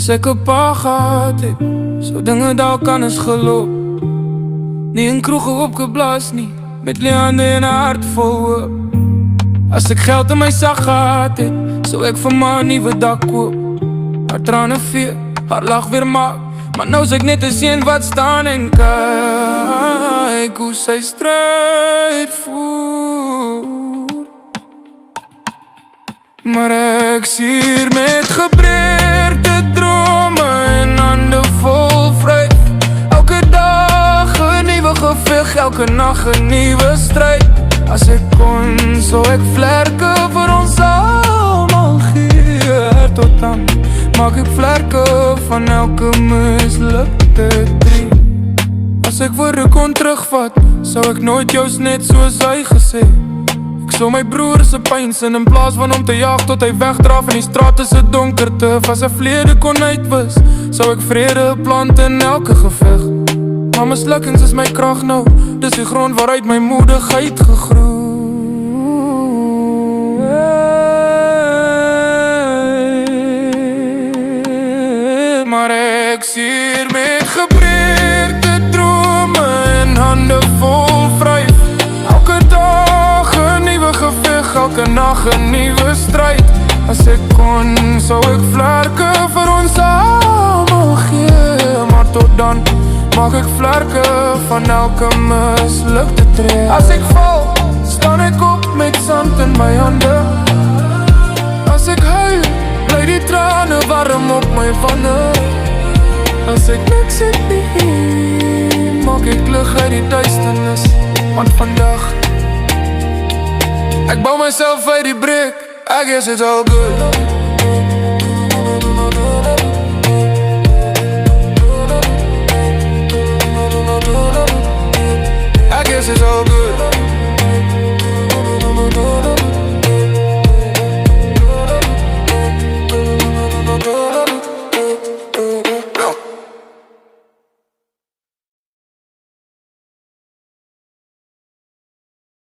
As ek 'n pa gehad het, sou dinge dalk anders geloop. Nie in kroege opgeblaas nie, met leande en 'n hart vol hoop. As ek geld in my sak gehad het, sou ek vir my 'n nuwe dak koop. Haar trane vee, haar lag weer maak, maar nou is ek net 'n seun wat staan en kyk hoe sy stryd voer. Maar ek sier met gebreekte drome en hande vol vryf. Elke dag 'n nuwe geveg, elke nag 'n nuwe stryd. As ek kon, sou ek vlerke vir ons almal gee. Tot dan maak ek vlerke van elke mislukte drie. As ek woorde kon terugvat, sou ek nooit jous net soos hy gesê. Ek sou my broer se pyn sin in plaas van om te jaag tot hy wegdra van die strate se donkerte. As 'n vlede kon uitwis, sou ek vrede plant in elke geveg. Maar mislukkings is my krag nou, dis die grond waaruit my moedigheid gegroei. Maar ek sier met gebreekte drome en hande vol vryf. Elke dag 'n nuwe geveg, elke nag 'n nuwe stryd. As ek kon, sou ek vlerke vir ons almal gee. Maar tot dan maak ek vlerke van elke mislukte tree. As ek val, staan ek op met sand in my hande. As ek huil, bly die trane warm op my wanne. As ek niks het nie, maak ek lig uit die duisternis. Want vandag, ek bou myself uit die breek, I guess it's all good.